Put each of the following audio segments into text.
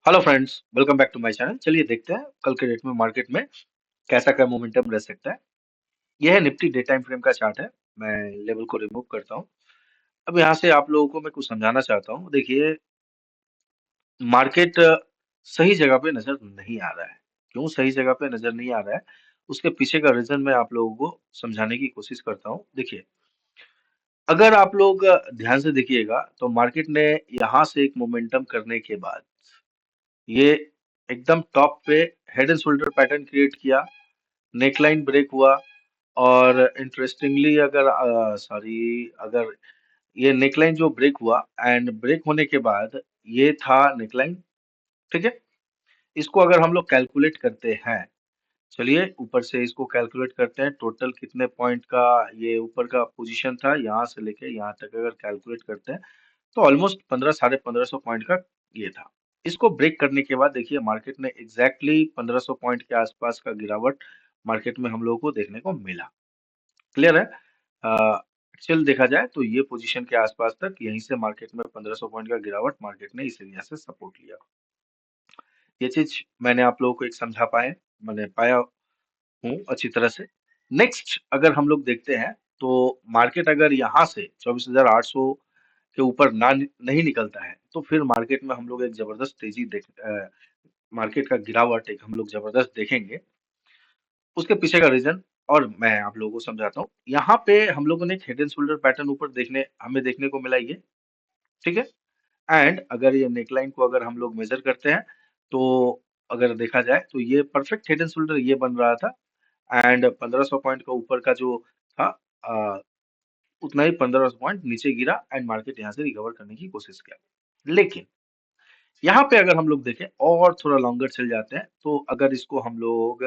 Hello friends, welcome back to my channel. चलिए देखते हैं कल के डेट में मार्केट में कैसा क्या मोमेंटम रह सकता है। यह है निफ्टी डे टाइम फ्रेम का चार्ट है। मैं लेवल को रिमूव करता हूं। अब यहां से आप लोगों को मैं कुछ समझाना चाहता हूं। देखिए, मार्केट सही जगह पे नजर नहीं आ रहा है। क्यों सही जगह पे नजर नहीं आ रहा है, उसके पीछे का रीजन मैं आप लोगों को समझाने की कोशिश करता हूँ। देखिए, अगर आप लोग ध्यान से देखिएगा तो मार्केट ने यहाँ से एक मोमेंटम करने के बाद ये एकदम टॉप पे head and shoulder pattern create किया, नेकलाइन ब्रेक हुआ। और इंटरेस्टिंगली अगर ये नेकलाइन जो ब्रेक हुआ एंड ब्रेक होने के बाद ये था नेकलाइन। ठीक है, इसको अगर हम लोग कैलकुलेट करते हैं, चलिए ऊपर से इसको कैलकुलेट करते हैं। टोटल कितने पॉइंट का ये ऊपर का पोजीशन था, यहाँ से लेके यहाँ तक अगर कैलकुलेट करते हैं तो ऑलमोस्ट 15 साढ़े 1500 पॉइंट का ये था। इसको ब्रेक करने के बाद देखिए मार्केट ने एग्जैक्टली 1500 पॉइंट के आसपास का गिरावट मार्केट में हम लोगों को देखने को मिला। क्लियर है? एक्चुअल देखा जाए तो ये पोजीशन के आसपास तक यहीं से मार्केट में 1500 पॉइंट का गिरावट मार्केट ने इस एरिया से सपोर्ट लिया। ये चीज मैंने आप लोगों को एक समझा पाए, मैंने पाया हूँ अच्छी तरह से। नेक्स्ट अगर हम लोग देखते हैं तो मार्केट अगर यहाँ से 24,800 के ऊपर नहीं निकलता है तो फिर मार्केट में हम लोग एक जबरदस्त मार्केट का गिरावट एक हम लोग जबरदस्त देखेंगे। उसके पीछे का रीजन और मैं आप लोगों को समझाता हूँ। यहाँ पे हम लोगों ने एक हेड एंड शोल्डर पैटर्न ऊपर हमें देखने को मिला ये। ठीक है, एंड अगर ये नेकलाइन को अगर हम लोग मेजर करते हैं तो अगर देखा जाए तो ये परफेक्ट हेड एंड शोल्डर ये बन रहा था। एंड 1500 पॉइंट का ऊपर का जो था, अ, उतना ही 1500 पॉइंट नीचे गिरा एंड मार्केट यहाँ से रिकवर करने की कोशिश किया। लेकिन यहाँ पे अगर हम लोग देखें और थोड़ा लॉन्गर चल जाते हैं तो अगर इसको हम लोग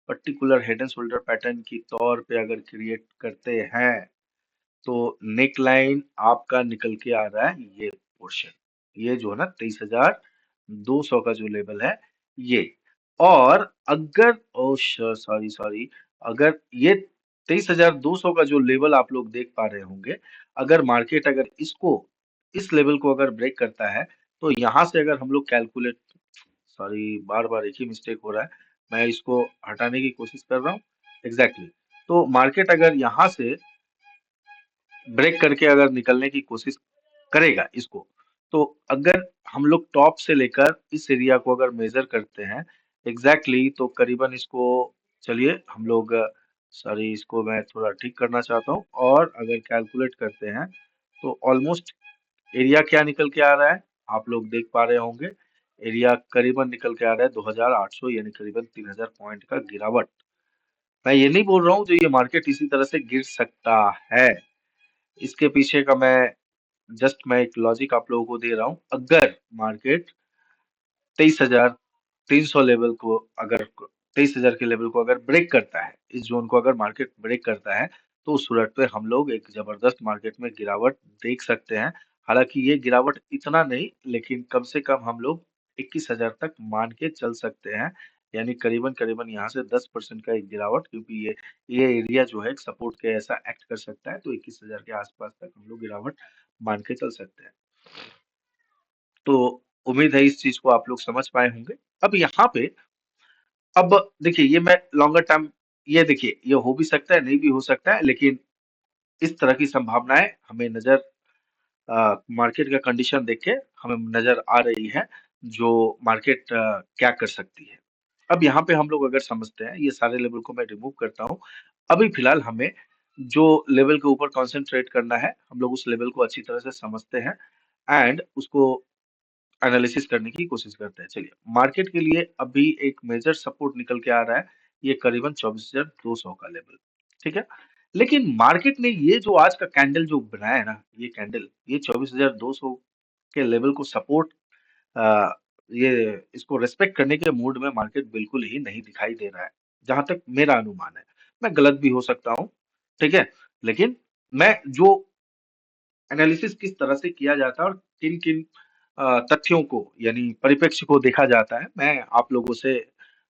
particular head and shoulder pattern की तौर पे अगर क्रिएट करते हैं तो नेक लाइन आपका निकल के आ रहा है ये पोर्शन, ये जो है ना 23,200 का जो लेवल है ये। और अगर ओ सॉरी सॉरी अगर ये 23,200 का जो लेवल आप लोग देख पा रहे होंगे, अगर मार्केट अगर इसको इस लेवल को अगर ब्रेक करता है तो यहाँ से अगर हम लोग कैलकुलेट, सॉरी बार बार एक ही मिस्टेक हो रहा है, मैं इसको हटाने की कोशिश कर रहा हूँ। एग्जैक्टली तो मार्केट अगर यहाँ से ब्रेक करके अगर निकलने की कोशिश करेगा इसको, तो अगर हम लोग टॉप से लेकर इस एरिया को अगर मेजर करते हैं तो करीबन इसको, चलिए हम लोग, सॉरी इसको मैं थोड़ा ठीक करना चाहता हूँ। और अगर कैलकुलेट करते हैं तो ऑलमोस्ट एरिया क्या निकल के आ रहा है, आप लोग देख पा रहे होंगे। एरिया करीबन निकल के आ रहा है 2,800, यानी करीबन 3,000 पॉइंट का गिरावट। मैं ये नहीं बोल रहा हूँ जो ये मार्केट इसी तरह से गिर सकता है, इसके पीछे का मैं एक लॉजिक आप लोगों को दे रहा हूँ। अगर मार्केट 23,300 लेवल को अगर 23,000 के लेवल को अगर ब्रेक करता है, इस जोन को अगर मार्केट ब्रेक करता है तो उस सूरत पे हम लोग एक जबरदस्त मार्केट में गिरावट देख सकते हैं। हालांकि ये गिरावट इतना नहीं, लेकिन कम से कम हम लोग 21,000 तक मान के चल सकते हैं। यानी करीबन करीबन यहाँ से 10% का एक गिरावट, क्योंकि ये एरिया जो है सपोर्ट के ऐसा एक्ट कर सकता है, तो 21,000 के आसपास तक हम लोग गिरावट मान के चल सकते हैं। तो उम्मीद है इस चीज को आप लोग समझ पाए होंगे। अब यहाँ पे, अब देखिए ये मैं लॉन्गर टर्म, ये देखिए ये हो भी सकता है नहीं भी हो सकता है, लेकिन इस तरह की संभावनाएं हमें नजर, मार्केट का कंडीशन देख के हमें नजर आ रही है जो मार्केट क्या कर सकती है। अब यहाँ पे हम लोग अगर समझते हैं, ये सारे लेवल को मैं रिमूव करता हूँ। अभी फिलहाल हमें जो लेवल के ऊपर कंसंट्रेट करना है, हम लोग उस लेवल को अच्छी तरह से समझते हैं एंड उसको एनालिसिस करने की कोशिश करते हैं। चलिए, मार्केट के लिए अभी एक मेजर सपोर्ट निकल के आ रहा है, ये करीबन 24,200 का लेवल। ठीक है, लेकिन मार्केट ने ये जो आज का कैंडल जो बनाया है ना, ये कैंडल ये 24,200 के लेवल को सपोर्ट, ये इसको रेस्पेक्ट करने के मूड में मार्केट बिल्कुल ही नहीं दिखाई दे रहा है, जहां तक मेरा अनुमान है। मैं गलत भी हो सकता हूँ, ठीक है, लेकिन मैं जो एनालिसिस किस तरह से किया जाता है और किन किन तथ्यों को यानी परिप्रेक्ष्य को देखा जाता है, मैं आप लोगों से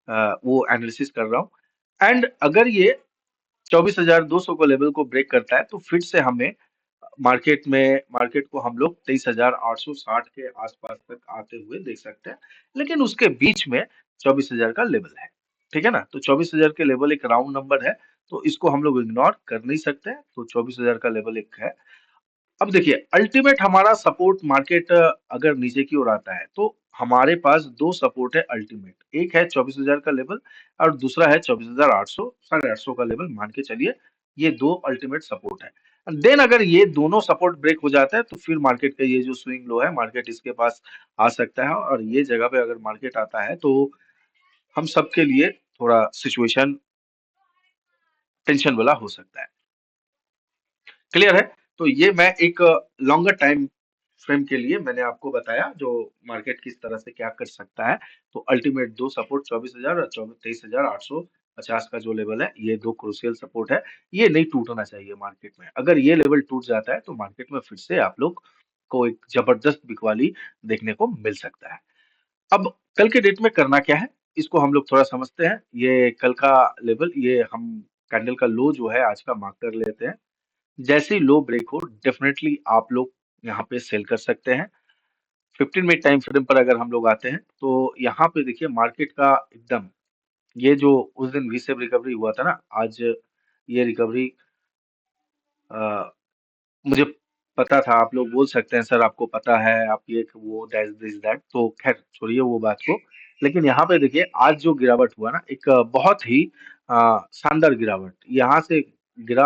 वो एनालिसिस कर रहा हूँ। एंड अगर ये 24,200 को लेवल को ब्रेक करता है तो फिर से हमें मार्केट को हम लोग 23,860 के आसपास तक आते हुए देख सकते हैं, लेकिन उसके बीच में 24,000 का लेवल है। ठीक है ना? तो 24,000 के लेवल एक राउंड नंबर है, तो इसको हम लोग इग्नोर कर नहीं सकते। तो 24,000 का लेवल एक है। अब देखिए, अल्टीमेट हमारा सपोर्ट मार्केट अगर नीचे की ओर आता है तो हमारे पास दो सपोर्ट है अल्टीमेट। एक है 24,000 का लेवल और दूसरा है 24,800 850 का लेवल, मान के चलिए ये दो अल्टीमेट सपोर्ट है। देन अगर ये दोनों सपोर्ट ब्रेक हो जाता है तो फिर मार्केट का ये जो स्विंग लो है, मार्केट इसके पास आ सकता है, और ये जगह पे अगर मार्केट आता है तो हम सबके लिए थोड़ा सिचुएशन टेंशन वाला हो सकता है। क्लियर है? तो ये मैं एक लॉन्गर टाइम फ्रेम के लिए मैंने आपको बताया जो मार्केट किस तरह से क्या कर सकता है। तो अल्टीमेट दो सपोर्ट 24,000 और 23,850 का जो लेवल है, ये दो क्रूशियल सपोर्ट है। ये नहीं टूटना चाहिए मार्केट में। अगर ये लेवल टूट जाता है तो मार्केट में फिर से आप लोग को एक जबरदस्त बिकवाली देखने को मिल सकता है। अब कल के डेट में करना क्या है, इसको हम लोग थोड़ा समझते हैं। ये कल का लेवल, ये हम कैंडल का लो जो है आज का मार्क कर लेते हैं। जैसे ही लो ब्रेक हो, डेफिनेटली आप लोग यहाँ पे सेल कर सकते हैं। 15 मिनट टाइम फ्रेम पर अगर हम लोग आते हैं तो यहाँ पे देखिए मार्केट का एकदम, ये जो उस दिन वी शेप रिकवरी हुआ था ना, आज ये रिकवरी मुझे पता था। आप लोग बोल सकते हैं सर आपको पता है, आप ये वो दैट दिस दैट, तो खैर छोड़िए वो बात को। लेकिन यहाँ पे देखिए आज जो गिरावट हुआ ना, एक बहुत ही शानदार गिरावट। यहाँ से गिरा,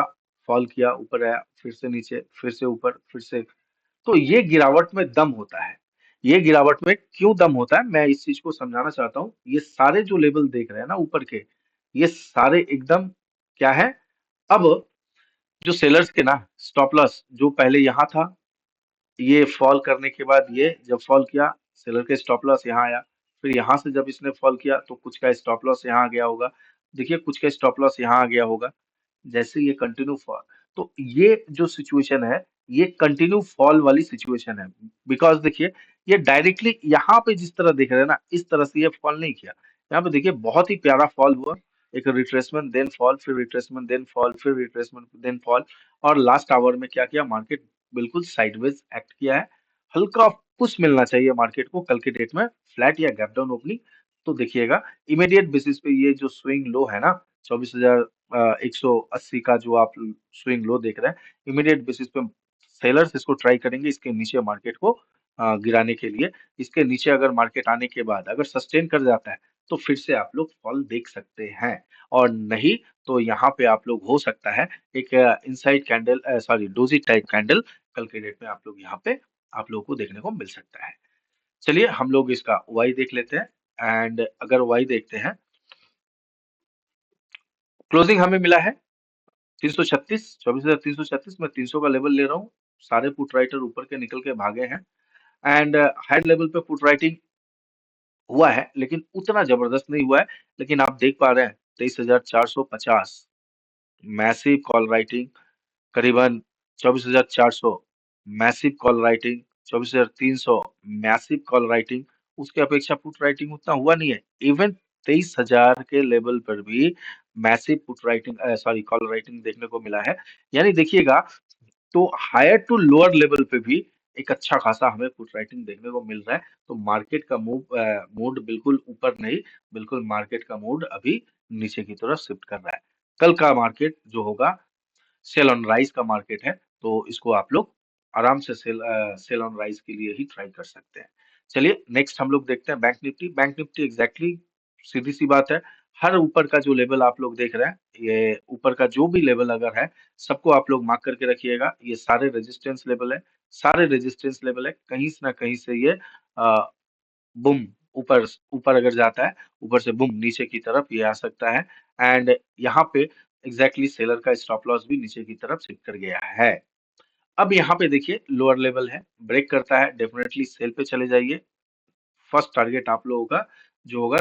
फॉल किया, ऊपर आया, फिर से नीचे, फिर से ऊपर, फिर से। तो ये गिरावट में दम होता है। ये गिरावट में क्यों दम होता है, मैं इस चीज को समझाना चाहता हूँ। ये सारे जो लेवल देख रहे हैं ना ऊपर के, ये सारे एकदम क्या है, अब जो सेलर्स के ना स्टॉप लॉस जो पहले यहाँ था, ये फॉल करने के बाद ये जब फॉल किया, सेलर का स्टॉप लॉस यहाँ आया। फिर यहाँ से जब इसने फॉल किया तो कुछ का स्टॉप लॉस यहाँ आ गया होगा। देखिए कुछ का स्टॉप लॉस यहाँ आ गया होगा। जैसे ये कंटिन्यू फॉल, तो ये जो सिचुएशन है, ये कंटिन्यू फॉल वाली सिचुएशन है। बिकॉज देखिए ये डायरेक्टली यहाँ पे जिस तरह देख रहे हैं ना, इस तरह से ये फॉल नहीं किया। यहाँ पे देखिए बहुत ही प्यारा फॉल हुआ, एक रिट्रेसमेंट देन फॉल, फिर रिट्रेसमेंट देन फॉल, फिर रिट्रेसमेंट देन फॉल, और लास्ट आवर में क्या किया मार्केट, बिल्कुल साइडवेज एक्ट किया है। हल्का पुश मिलना चाहिए मार्केट को कल के डेट में, फ्लैट या गैप डाउन ओपनिंग। तो देखिएगा इमीडिएट बेसिस पे ये जो स्विंग लो है ना, 24,180 का जो आप स्विंग लो देख रहे हैं, इमीडिएट बेसिस पे सेलर्स इसको ट्राई करेंगे इसके नीचे मार्केट को गिराने के लिए। इसके नीचे अगर मार्केट आने के बाद अगर सस्टेन कर जाता है तो फिर से आप लोग फॉल देख सकते हैं, और नहीं तो यहाँ पे आप लोग हो सकता है एक inside candle, sorry doji type candle कल के डेट में आप लोग यहाँ पे आप लोगों को देखने को मिल सकता है। चलिए हम लोग इसका वाई देख लेते हैं। एंड अगर वाई देखते हैं, क्लोजिंग हमें मिला है 336, 24,336, मैं 300 का लेवल ले रहा हूँ। सारे पुट राइटर ऊपर के निकल के भागे हैं। एंड हायर लेवल पे पुट राइटिंग हुआ है लेकिन उतना जबरदस्त नहीं हुआ है। लेकिन आप देख पा रहे हैं 23,450 मैसिव कॉल राइटिंग, करीबन 24,400 massive call writing, 24,300 massive call writing. उसके अपेक्षा पुट राइटिंग उतना हुआ नहीं है। इवन 23,000 के लेवल पर भी massive put writing, sorry call writing देखने को मिला है। यानी देखिएगा, तो हायर टू लोअर लेवल पे भी एक अच्छा खासा हमें पुट राइटिंग देखने को मिल रहा है। तो मार्केट का मूड बिल्कुल ऊपर नहीं, बिल्कुल मार्केट का मूड अभी नीचे की तरफ शिफ्ट कर रहा है। कल का मार्केट जो होगा सेल ऑन राइज का मार्केट है, तो इसको आप लोग आराम से सेल ऑन राइज के लिए ही ट्राई कर सकते हैं। चलिए नेक्स्ट हम लोग देखते हैं bank Nifty. Bank Nifty exactly सीधी सी बात है, हर ऊपर का जो लेवल आप लोग देख रहे हैं, ये ऊपर का जो भी लेवल अगर है, सबको आप लोग मार्क करके रखिएगा। ये सारे रेजिस्टेंस लेवल है, सारे रेजिस्टेंस लेवल है। कहीं से ना कहीं से ये बुम ऊपर ऊपर अगर जाता है, ऊपर से बुम नीचे की तरफ ये आ सकता है। एंड यहाँ पे एग्जैक्टली सेलर का स्टॉप लॉस भी नीचे की तरफ शिफ्ट कर गया है। अब यहाँ पे देखिए लोअर लेवल है, ब्रेक करता है डेफिनेटली सेल पे चले जाइए। फर्स्ट टारगेट आप लोगों का जो होगा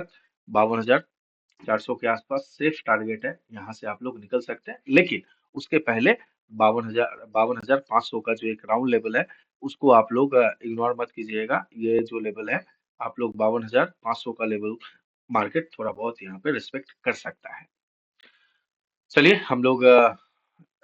52,400 के आसपास सेफ टारगेट है, यहाँ से आप लोग निकल सकते हैं। लेकिन उसके पहले 52,500 का जो एक राउंड लेवल है, उसको आप लोग इग्नोर मत कीजिएगा। ये जो लेवल है, आप लोग 52,500 का लेवल मार्केट थोड़ा बहुत यहाँ पे रिस्पेक्ट कर सकता है। चलिए हम लोग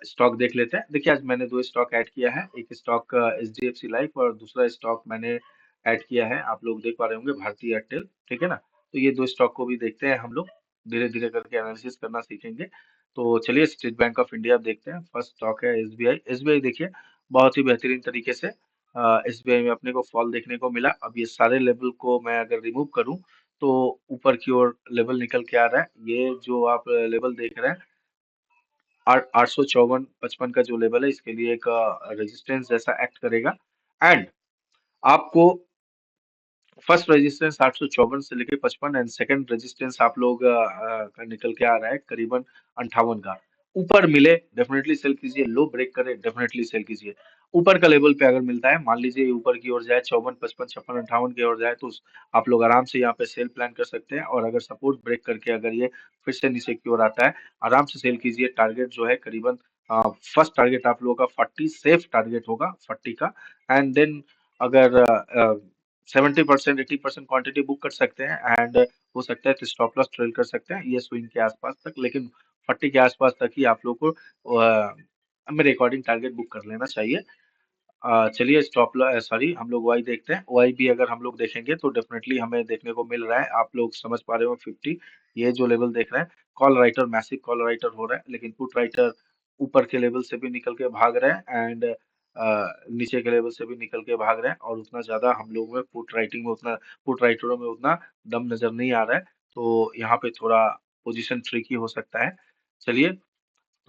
स्टॉक देख लेते हैं। देखिए आज मैंने दो स्टॉक ऐड किया है, एक स्टॉक एचडीएफसी लाइफ और दूसरा स्टॉक मैंने ऐड किया है, आप लोग देख पा रहे होंगे, भारतीय एयरटेल। ठीक है ना। तो ये दो स्टॉक को भी देखते हैं हम लोग, धीरे धीरे करके एनालिसिस करना सीखेंगे। तो चलिए स्टेट बैंक ऑफ इंडिया देखते हैं। फर्स्ट स्टॉक है एसबीआई। एसबीआई देखिए बहुत ही बेहतरीन तरीके से एसबीआई में अपने को फॉल देखने को मिला। अब ये सारे लेवल को मैं अगर रिमूव करूं तो ऊपर की ओर लेवल निकल के आ रहा है। ये जो आप लेवल देख रहे हैं 854-55 का जो लेवल है, इसके लिए एक रेजिस्टेंस जैसा एक्ट करेगा। एंड आपको फर्स्ट रेजिस्टेंस 854 से लेके 55 एंड सेकंड रेजिस्टेंस आप लोग का निकल के आ रहा है करीबन 58 का। ऊपर मिले डेफिनेटली सेल कीजिए, लो ब्रेक करे डेफिनेटली सेल कीजिए। ऊपर का लेवल पे अगर मिलता है, मान लीजिए ऊपर की ओर जाए 54, 55, 56, 58 की ओर जाए, तो आप लोग आराम से यहाँ पे सेल प्लान कर सकते हैं। और अगर सपोर्ट ब्रेक करके अगर ये फिर से नीचे की ओर आता है, आराम से सेल कीजिए। टारगेट जो है करीबन फर्स्ट टारगेट आप लोगों का 40 सेफ टारगेट होगा 40 का। एंड देन अगर 70% 80% क्वांटिटी बुक कर सकते हैं एंड हो सकता है तो स्टॉप लॉस ट्रेल कर सकते हैं ये स्विंग के आसपास तक, लेकिन 40 के आसपास तक ही आप लोग को मेरे अकॉर्डिंग टारगेट बुक कर लेना चाहिए। चलिए सॉरी हम लोग वाई देखते हैं। वाई भी अगर हम लोग देखेंगे तो डेफिनेटली हमें देखने को मिल रहा है, आप लोग समझ पा रहे हो 50, ये जो लेवल देख रहे हैं, call writer massive call writer हो रहा है, लेकिन पुट राइटर ऊपर के लेवल से भी निकल के भाग रहे हैं एंड नीचे के लेवल से भी निकल के भाग रहे हैं। और उतना ज्यादा हम लोग में पुट राइटिंग में उतना पुट राइटरों में उतना दम नजर नहीं आ रहा है। तो यहाँ पे थोड़ा पोजीशन ट्रिकी हो सकता है। चलिए,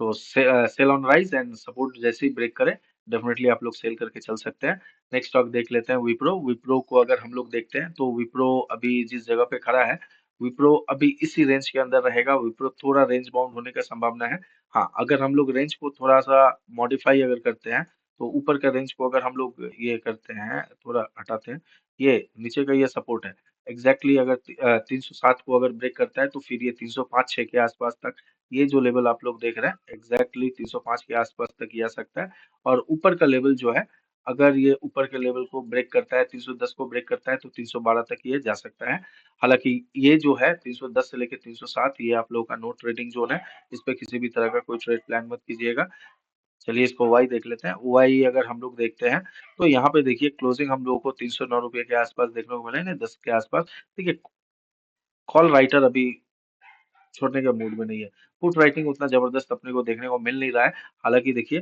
तो sell on rise and support जैसे ही ब्रेक करे डेफिनेटली आप लोग सेल करके चल सकते हैं। नेक्स्ट स्टॉक देख लेते हैं विप्रो। विप्रो को अगर हम लोग देखते हैं तो विप्रो अभी जिस जगह पे खड़ा है, विप्रो अभी इसी रेंज के अंदर रहेगा। विप्रो थोड़ा रेंज बाउंड होने का संभावना है। हाँ, अगर हम लोग रेंज को थोड़ा सा मॉडिफाई अगर करते हैं तो ऊपर का रेंज को अगर हम लोग ये करते हैं, थोड़ा हटाते हैं, ये नीचे का ये सपोर्ट है एग्जैक्टली। अगर 307 को अगर ब्रेक करता है तो फिर ये 305-6 के आसपास तक, ये जो लेवल आप लोग देख रहे हैं एग्जैक्टली 305 के आसपास तक ही आ सकता है। और ऊपर का लेवल जो है, अगर ये ऊपर के लेवल को ब्रेक करता है, 310 को ब्रेक करता है, तो 312 तक ये जा सकता है। हालांकि ये जो है 310 से लेकर 307, ये आप लोगों का नो ट्रेडिंग जोन है। इस पे किसी भी तरह का कोई ट्रेड प्लान मत कीजिएगा। चलिए इसको वाई देख लेते हैं। वाई अगर हम लोग देखते हैं तो यहाँ पे देखिए क्लोजिंग हम लोगों को 309 रुपये के आसपास देखने को मिला है, 10 के आसपास। देखिए कॉल राइटर अभी छोड़ने के मूड में नहीं है। फुट राइटिंग उतना जबरदस्त अपने को देखने को मिल नहीं रहा है। हालांकि देखिए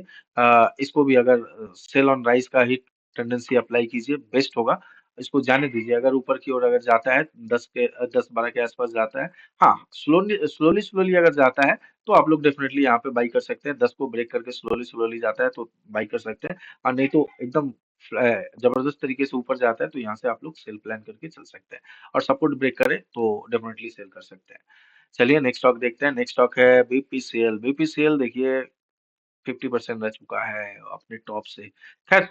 इसको भी अगर सेल ऑन राइज का ही टेंडेंसी अप्लाई कीजिए, बेस्ट होगा। इसको जाने दीजिए, अगर ऊपर की ओर अगर जाता है 10-12 के आसपास जाता है, हाँ स्लोली स्लोली स्लोली अगर जाता है तो आप लोग डेफिनेटली यहाँ पे बाई कर सकते हैं। 10 को ब्रेक करके स्लोली स्लोली जाता है तो बाई कर सकते हैं। और नहीं तो एकदम जबरदस्त तरीके से ऊपर जाता है तो यहाँ से आप लोग सेल प्लान करके चल सकते हैं। और सपोर्ट ब्रेक करे तो डेफिनेटली सेल कर सकते हैं। चलिए नेक्स्ट स्टॉक देखते हैं। नेक्स्ट स्टॉक है बीपीसीएल। बीपीसीएल देखिए 50% रह चुका है अपने टॉप से। खैर,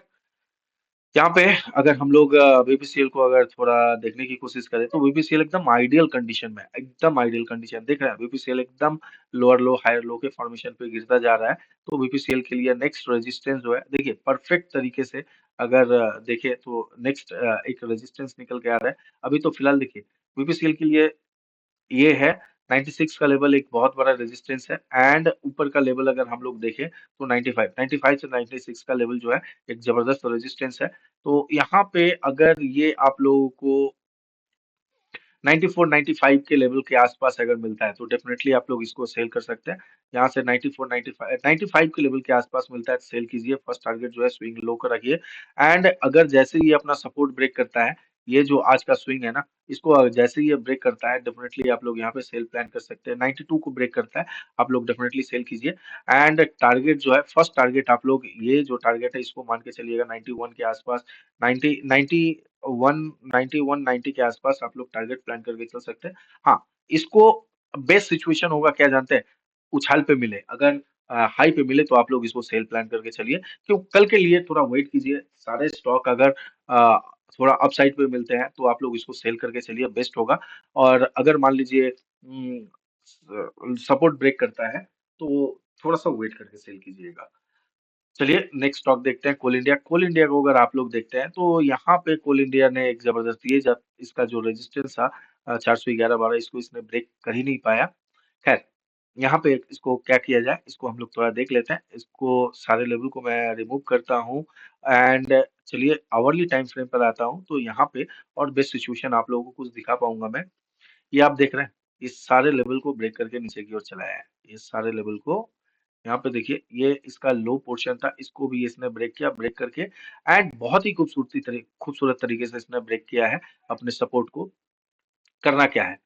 यहाँ पे अगर हम लोग बीपीसीएल को अगर थोड़ा देखने की कोशिश करें तो बीपीसीएल एकदम आइडियल कंडीशन में है, एकदम आइडियल कंडीशन देख रहे हैं। बीपीसीएल एकदम लोअर लो हायर लो के फॉर्मेशन पे गिरता जा रहा है। तो बीपीसीएल के लिए नेक्स्ट रेजिस्टेंस जो है, देखिए परफेक्ट तरीके से अगर देखें तो नेक्स्ट एक रेजिस्टेंस निकल के आ रहा है। अभी तो फिलहाल देखिए बीपीसीएल के लिए ये है 96 का लेवल एक बहुत बड़ा रेजिस्टेंस है। एंड ऊपर का लेवल अगर हम लोग देखें तो 95 से 96 का लेवल जो है एक जबरदस्त रेजिस्टेंस है। तो यहाँ पे अगर ये आप लोगों को 94 95 के लेवल के आसपास अगर मिलता है तो डेफिनेटली आप लोग इसको सेल कर सकते हैं। यहाँ से 94 95 के लेवल के आसपास मिलता है तो सेल कीजिए। फर्स्ट टारगेट जो है स्विंग लो कर रखिए। एंड अगर जैसे ही ये अपना सपोर्ट ब्रेक करता है, ये जो आज का स्विंग है ना, इसको जैसे ही ये ब्रेक करता है डेफिनेटली आप लोग यहाँ पे सेल प्लान कर सकते हैं। 92 को ब्रेक करता है, आप लोग डेफिनेटली सेल कीजिए। एंड टारगेट जो है, फर्स्ट टारगेट आप लोग ये जो टारगेट है इसको मान के चलिएगा 91 के आसपास। 90 91 91 90 के आसपास आप लोग टारगेट प्लान करके चल सकते हैं। हाँ, इसको बेस्ट सिचुएशन होगा क्या जानते हैं, उछाल पे मिले, अगर हाई पे मिले तो आप लोग इसको सेल प्लान करके चलिए। क्यों, कल के लिए थोड़ा वेट कीजिए। सारे स्टॉक अगर अ, थोड़ा अपसाइड पे मिलते हैं तो आप लोग इसको सेल करके चलिए, बेस्ट होगा। और अगर मान लीजिए सपोर्ट ब्रेक करता है तो थोड़ा सा वेट करके सेल कीजिएगा। चलिए नेक्स्ट स्टॉक देखते हैं कोल इंडिया। कोल इंडिया को अगर आप लोग देखते हैं तो यहाँ पे कोल इंडिया ने एक जबरदस्त इसका जो रेजिस्टेंस था 411-12, इसको इसने ब्रेक कर ही नहीं पाया। खैर, यहाँ पे इसको क्या किया जाए, इसको हम लोग थोड़ा देख लेते हैं। इसको सारे लेवल को मैं रिमूव करता हूँ एंड चलिए आवरली टाइम फ्रेम पर आता हूँ। तो यहाँ पे और बेस्ट सिचुएशन आप लोगों को कुछ दिखा पाऊंगा मैं। ये आप देख रहे हैं, इस सारे लेवल को ब्रेक करके नीचे की ओर चलाया है। इस सारे लेवल को यहाँ पे देखिए, ये इसका लो पोर्शन था, इसको भी इसने ब्रेक किया, ब्रेक करके एंड बहुत ही खूबसूरत तरीके से इसने ब्रेक किया है अपने सपोर्ट को। करना क्या है,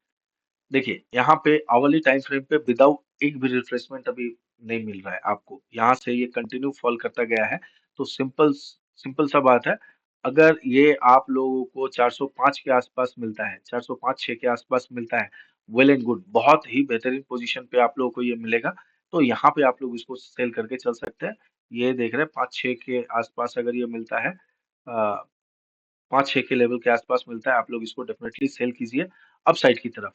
देखिए यहाँ पे आवरली टाइम फ्रेम पे विदाउट एक भी रिट्रेसमेंट अभी नहीं मिल रहा है आपको। यहाँ से ये कंटिन्यू फॉल करता गया है। तो सिंपल सिंपल सा बात है, अगर ये आप लोगों को 405 के आसपास मिलता है, 405-6 के आसपास मिलता है, वेल एंड गुड, बहुत ही बेहतरीन पोजीशन पे आप लोगों को ये मिलेगा। तो यहाँ पे आप लोग इसको सेल करके चल सकते हैं। ये देख रहे हैं 5-6 के आसपास अगर ये मिलता है, 5-6 के लेवल के आसपास मिलता है, आप लोग इसको डेफिनेटली सेल कीजिए अपसाइड की तरफ।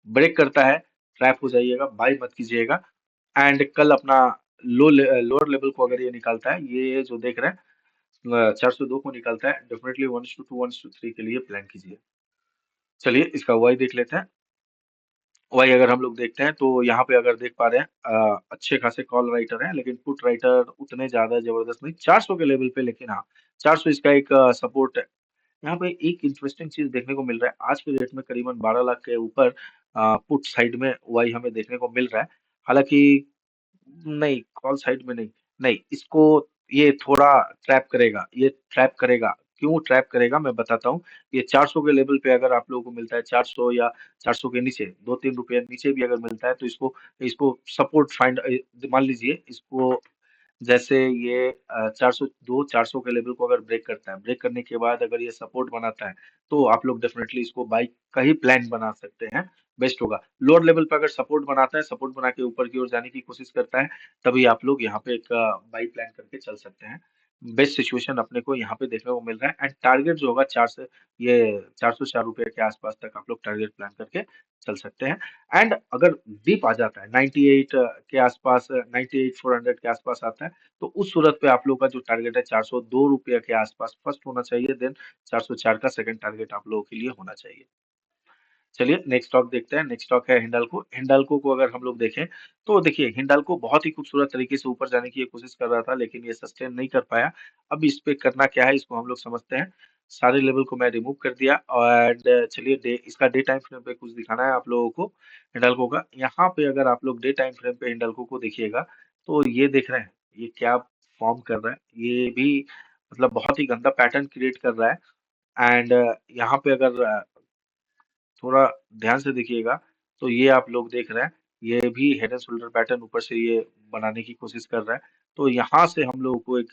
ब्रेक करता है, ट्रैप हो जाइएगा, बाय मत कीजिएगा। एंड कल अपना लोअर लेवल को अगर ये निकालता है, ये जो देख रहे हैं 402 को निकालता है, डेफिनेटली 1:2 1:3 के लिए प्लान कीजिए। चलिए इसका वाई देख लेते हैं। वाई अगर हम लोग देखते हैं तो यहाँ पे अगर देख पा रहे हैं, अच्छे खासे कॉल राइटर हैं, लेकिन पुट राइटर उतने ज्यादा जबरदस्त नहीं, 400 के लेवल पे, लेकिन हाँ 400 इसका एक सपोर्ट है। यहाँ पे एक इंटरेस्टिंग चीज देखने को मिल रहा है, आज के डेट में करीबन 12 लाख के ऊपर पुट साइड में वाई हमें देखने को मिल रहा है। हालांकि नहीं, कॉल साइड में नहीं, नहीं इसको ये थोड़ा ट्रैप करेगा, ये ट्रैप करेगा। क्यों ट्रैप करेगा मैं बताता हूँ। ये 400 के लेवल पे अगर आप लोगों को मिलता है, 400 या 400 के नीचे 2-3 रुपए नीचे भी अगर मिलता है, तो इसको इसको सपोर्ट फाइंड, मान लीजिए इसको, जैसे ये 402 400 के लेवल को अगर ब्रेक करता है, ब्रेक करने के बाद अगर ये सपोर्ट बनाता है, तो आप लोग डेफिनेटली इसको बाई का ही प्लान बना सकते हैं, बेस्ट होगा। लोअर लेवल पे अगर सपोर्ट बनाता है, सपोर्ट बना के ऊपर की ओर जाने की कोशिश करता है, तभी आप लोग यहाँ पे एक बाई प्लान करके चल सकते हैं। बेस्ट सिचुएशन अपने को यहाँ पे देखने को मिल रहा है एंड टारगेट जो होगा 404 रुपए के आसपास तक आप लोग टारगेट प्लान करके चल सकते हैं। एंड अगर डीप आ जाता है 98 के आसपास, 98 400 के आसपास आता है, तो उस सूरत पे आप लोग का जो टारगेट है 402 रुपये के आसपास फर्स्ट होना चाहिए, देन 404 का सेकंड टारगेट आप लोगों के लिए होना चाहिए। चलिए नेक्स्ट स्टॉक देखते हैं। नेक्स्ट स्टॉक है हिंडाल्को। हिंडाल्को को अगर हम लोग देखें, तो देखिए हिंडाल्को बहुत ही खूबसूरत तरीके से ऊपर जाने की ये कोशिश कर रहा था, लेकिन ये सस्टेन नहीं कर पाया। अब इस पे करना क्या है, इसको हम लोग समझते हैं। सारे लेवल को मैं रिमूव कर दिया और चलिए इसका डे टाइम फ्रेम पे कुछ दिखाना है आप लोगों को हिंडाल्को का। यहाँ पे अगर आप लोग डे टाइम फ्रेम पे हिंडाल्को को देखिएगा, तो ये देख रहे हैं ये क्या फॉर्म कर रहा है। ये भी मतलब बहुत ही गंदा पैटर्न क्रिएट कर रहा है एंड यहाँ पे अगर थोड़ा ध्यान से देखिएगा, तो ये आप लोग देख रहे हैं, ये भी हेड एंड शोल्डर पैटर्न ऊपर से ये बनाने की कोशिश कर रहा है। तो यहाँ से हम लोगों को एक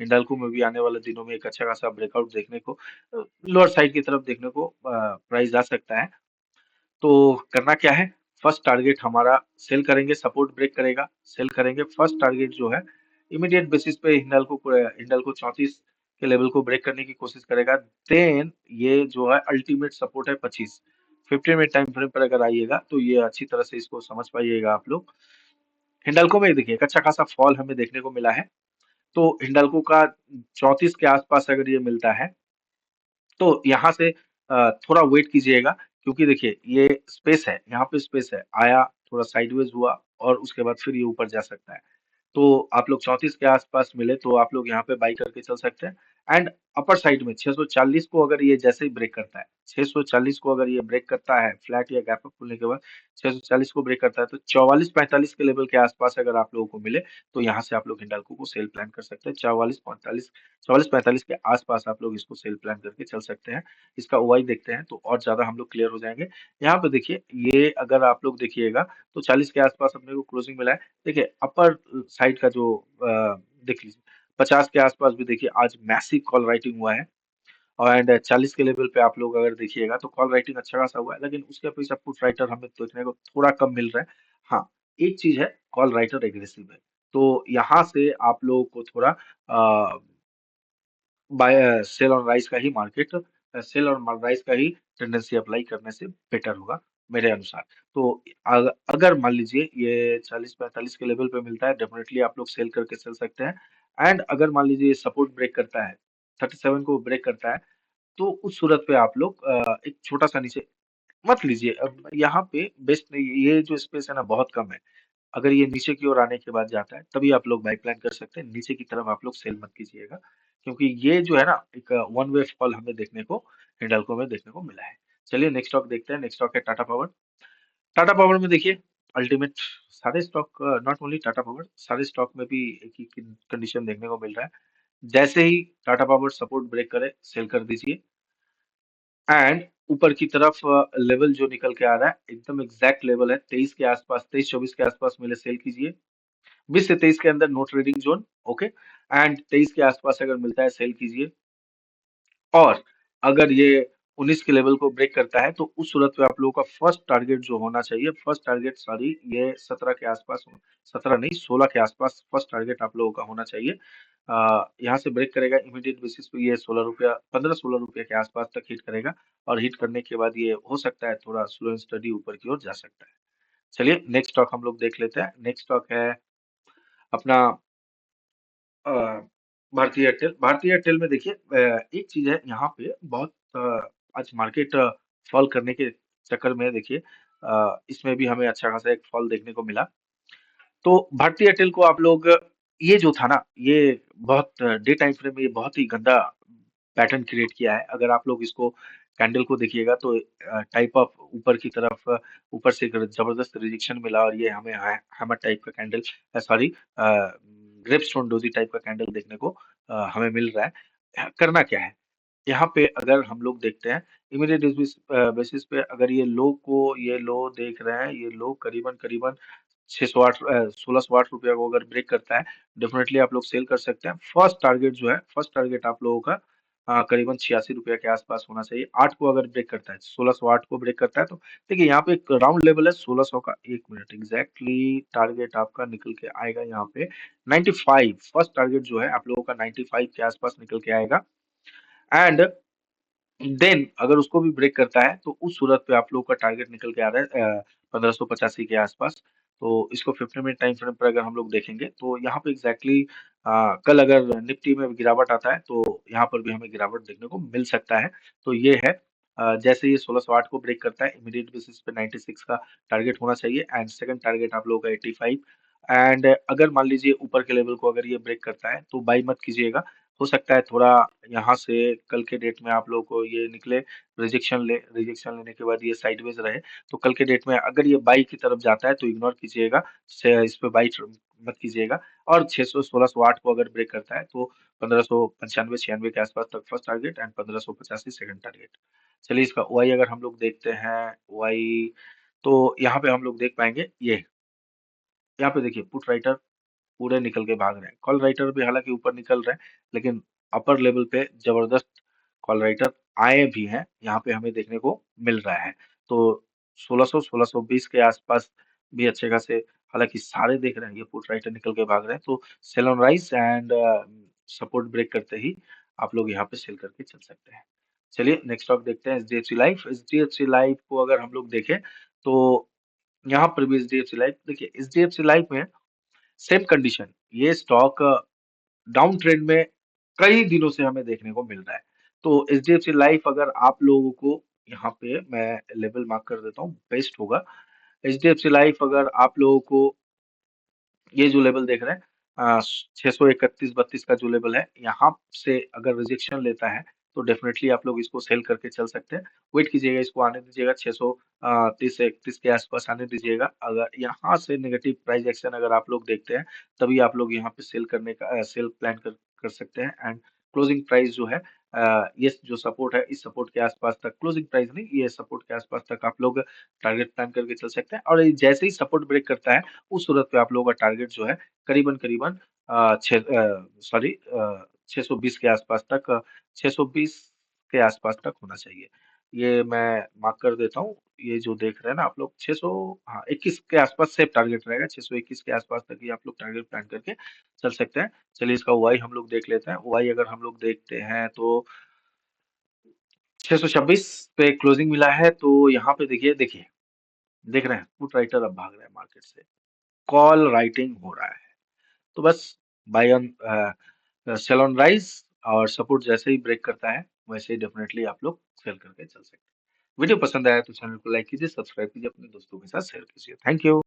हिंडाल्को में भी आने वाले दिनों में एक अच्छा खासा ब्रेकआउट देखने को, लोअर साइड की तरफ देखने को प्राइस आ सकता है। तो करना क्या है, फर्स्ट टारगेट हमारा सेल करेंगे, सपोर्ट ब्रेक करेगा, सेल करेंगे। फर्स्ट टारगेट जो है इमीडिएट बेसिस पे हिंडाल्को 34 के लेवल को ब्रेक करने की कोशिश करेगा। देन ये जो है अल्टीमेट सपोर्ट है 25। 15 मिनट टाइम फ्रेम पर अगर आइएगा, तो ये अच्छी तरह से इसको समझ पाइएगा आप लोग। हिंडाल्को में देखिए एक अच्छा खासा फॉल हमें देखने को मिला है। तो हिंडाल्को का 34 के आसपास अगर ये मिलता है, तो यहाँ से थोड़ा वेट कीजिएगा, क्योंकि देखिए ये स्पेस है, यहाँ पे स्पेस है, आया थोड़ा साइडवेज हुआ और उसके बाद फिर ये ऊपर जा सकता है। तो आप लोग 34 के आसपास मिले तो आप लोग यहाँ पे बाई करके चल सकते हैं। एंड अपर साइड में 640 को अगर ये जैसे ही ब्रेक करता है, 640 को अगर ये ब्रेक करता है फ्लैट या गैप अप खुलने के बाद 640 को ब्रेक करता है, तो 44-45 के लेवल के आसपास अगर आप लोगों को मिले, तो यहाँ से आप लोग हिंडाल्को को सेल प्लान कर सकते हैं। 44-45 के आसपास आप लोग इसको सेल प्लान करके चल सकते हैं। इसका ओआई देखते हैं तो और ज्यादा हम लोग क्लियर हो जाएंगे। यहाँ पे देखिए, ये अगर आप लोग देखिएगा, तो 40 के आसपास अपने को क्लोजिंग मिला है। देखिए अपर साइड का जो देख लीजिए, 50 के आसपास भी देखिए आज मैसिव कॉल राइटिंग हुआ है। और एंड 40 के लेवल पे आप लोग अगर देखिएगा, तो कॉल राइटिंग अच्छा खासा हुआ है, लेकिन उसके पीछे पुट राइटर हमें देखने को थोड़ा कम मिल रहा है। हाँ, एक चीज है, कॉल राइटर एग्रेसिव है। तो यहाँ से आप लोगों को थोड़ा बाय सेल ऑन राइस का ही मार्केट, सेल ऑन राइस का ही टेंडेंसी अप्लाई करने से बेटर होगा मेरे अनुसार। तो अगर मान लीजिए ये 40-45 के लेवल पे मिलता है, डेफिनेटली आप लोग सेल करके चल सकते हैं। एंड अगर मान लीजिए सपोर्ट ब्रेक करता है, 37 को ब्रेक करता है, तो उस सूरत पे आप लोग एक छोटा सा नीचे मत लीजिए। अब यहाँ पे बेस्ट नहीं, ये जो स्पेस है ना बहुत कम है। अगर ये नीचे की ओर आने के बाद जाता है तभी आप लोग बाई प्लान कर सकते हैं, नीचे की तरफ आप लोग सेल मत कीजिएगा, क्योंकि ये जो है ना एक वन वे फॉल हमें देखने को हिंडाल्को में देखने को मिला है। चलिए नेक्स्ट स्टॉक देखते हैं। नेक्स्ट स्टॉक है टाटा पावर। टाटा पावर में देखिए अल्टीमेट सारे stock, not only Tata power, सारे स्टॉक में भी एक ही कंडीशन देखने को मिल रहा है। जैसे ही टाटा पावर सपोर्ट ब्रेक करे सेल कर दीजिए, एंड ऊपर की तरफ लेवल जो निकल के आ रहा है एकदम एग्जैक्ट लेवल है 23 के आसपास, 23-24 के आसपास मिले सेल कीजिए। 20 से 23 के अंदर no trading zone, okay, and 23 के आसपास अगर मिलता है सेल कीजिए। और अगर ये 19 के लेवल को ब्रेक करता है तो उस सूरत पे आप लोगों का फर्स्ट टारगेट जो होना चाहिए, फर्स्ट टारगेट सॉरी, ये 17 के आसपास, 17 नहीं 16 के आसपास फर्स्ट टारगेट आप लोगों का होना चाहिए। यहाँ से ब्रेक करेगा इमीडिएट बेसिस पे ये 16 रुपया, 15-16 रुपया के आसपास तक हिट करेगा, और हिट करने के बाद ये हो सकता है थोड़ा स्लो एंड स्टडी ऊपर की ओर जा सकता है। चलिए नेक्स्ट स्टॉक हम लोग देख लेते हैं। नेक्स्ट स्टॉक है अपना अ, भारतीय एयरटेल। भारतीय एयरटेल में देखिए एक चीज है यहाँ पे बहुत आज मार्केट फॉल करने के चक्कर में देखिए इसमें भी हमें अच्छा खासा एक फॉल देखने को मिला। तो भारतीय एयरटेल को आप लोग, ये जो था ना ये बहुत डे टाइम फ्रेम में ये बहुत ही गंदा पैटर्न क्रिएट किया है। अगर आप लोग इसको कैंडल को देखिएगा तो टाइप ऑफ ऊपर की तरफ ऊपर से एक जबरदस्त रिजेक्शन मिला, और ये हमें हैमर टाइप का candle, sorry gravestone doji type का कैंडल देखने को हमें मिल रहा है। करना क्या है यहाँ पे, अगर हम लोग देखते हैं इमीडिएट बेसिस पे, अगर ये लो देख रहे हैं, ये लो करीबन करीबन 608 1608 रुपया को अगर ब्रेक करता है, डेफिनेटली आप लोग सेल कर सकते हैं। फर्स्ट टारगेट जो है, फर्स्ट टारगेट आप लोगों का करीबन 86 रुपया के आसपास होना चाहिए। 8 को अगर ब्रेक करता है, 1608 को ब्रेक करता है तो देखिए यहाँ पे एक राउंड लेवल है 1600 का। एक मिनट, एग्जैक्टली टारगेट आपका निकल के आएगा यहाँ पे 95। फर्स्ट टारगेट जो है आप लोगों का 95 के आसपास निकल के आएगा, एंड देन अगर उसको भी ब्रेक करता है तो उस सूरत पे आप लोगों का टारगेट निकल के आ रहा है 1585 के आसपास। तो इसको 50 मिनट टाइम फ्रेम पर अगर हम लोग देखेंगे तो यहाँ पे एग्जैक्टली कल अगर निफ्टी में गिरावट आता है तो यहाँ पर भी हमें गिरावट देखने को मिल सकता है। तो ये है जैसे ये 1608 को ब्रेक करता है इमीडिएट बेसिस पे 96 का टारगेट होना चाहिए, एंड सेकंड टारगेट आप लोगों का 85। एंड अगर मान लीजिए ऊपर के लेवल को अगर ये ब्रेक करता है तो बाई मत कीजिएगा। हो सकता है थोड़ा यहाँ से कल के डेट में आप लोगों को ये निकले रिजेक्शन लेने के बाद ये साइडवेज रहे, तो कल के डेट में अगर ये बाई की तरफ जाता है तो इग्नोर कीजिएगा, इस पे बाई मत कीजिएगा। और 600 1608 को अगर ब्रेक करता है तो 1595 96 के आसपास तक first target, and 1585 second target. चलिए इसका वाई अगर हम लोग देखते हैं, वाई तो यहाँ पे हम लोग देख पाएंगे ये, यहाँ पे देखिए पुट राइटर पूरे निकल के भाग रहे हैं। कॉल राइटर भी हालांकि ऊपर निकल रहे हैं, लेकिन अपर लेवल पे जबरदस्त कॉल राइटर आए भी हैं, यहाँ पे हमें देखने को मिल रहा है। तो 1600 1620 के आसपास भी अच्छे खासे, हालांकि सारे देख रहे हैं ये पुट राइटर निकल के भाग रहे हैं, तो sell on rise and support break करते ही आप लोग यहाँ पे सेल करके चल सकते हैं। चलिए नेक्स्ट स्टॉक देखते हैं एचडीएफसी लाइफ। एचडीएफसी लाइफ को अगर हम लोग देखें तो यहाँ पर भी एचडीएफसी लाइफ, देखिए एचडीएफसी लाइफ में सेम कंडीशन, ये स्टॉक डाउन ट्रेंड में कई दिनों से हमें देखने को मिल रहा है। तो एचडीएफसी लाइफ अगर आप लोगों को यहाँ पे मैं लेवल मार्क कर देता हूँ, बेस्ट होगा। एचडीएफसी लाइफ अगर आप लोगों को ये जो लेवल देख रहे हैं 631-32 का जो लेवल है, यहाँ से अगर रिजेक्शन लेता है तो डेफिनेटली आप लोग इसको सेल करके चल सकते हैं। वेट कीजिएगा, इसको आने दीजिएगा 630 से 31 के आसपास आने दीजिएगा। अगर यहाँ से नेगेटिव प्राइस एक्शन अगर आप लोग देखते हैं तभी आप लोग यहाँ पे सेल करने का सेल प्लान कर सकते हैं। एंड क्लोजिंग प्राइस जो है ये जो सपोर्ट है इस सपोर्ट के आसपास तक, क्लोजिंग प्राइस नहीं, ये सपोर्ट के आसपास तक आप लोग टारगेट प्लान करके चल सकते हैं। और ये जैसे ही सपोर्ट ब्रेक करता है उस सूरत पे आप लोगों का टारगेट जो है करीबन करीबन 620 के आसपास तक, 620 के आसपास तक होना चाहिए। ये मैं मार्क कर देता हूँ। ये जो देख रहे हैं ना आप लोग 600, हाँ 21 के आसपास सेफ टारगेट रहेगा, 621 के आसपास तक ही आप लोग टारगेट प्लान करके चल सकते हैं। चलिए इसका वाई हम लोग देख लेते हैं। वाई अगर हम लोग देखते हैं तो 626 पे क्लोजिंग मिला है, तो यहाँ पे देखिए देखिए देख रहे हैं पुट राइटर अब भाग रहे हैं मार्केट से, कॉल राइटिंग हो रहा है। तो बस buy on sell on rise, और सपोर्ट जैसे ही ब्रेक करता है वैसे ही डेफिनेटली आप लोग सेल करके चल सकते हैं। वीडियो पसंद आया तो चैनल को लाइक कीजिए, सब्सक्राइब कीजिए, अपने दोस्तों के साथ शेयर कीजिए। Thank you.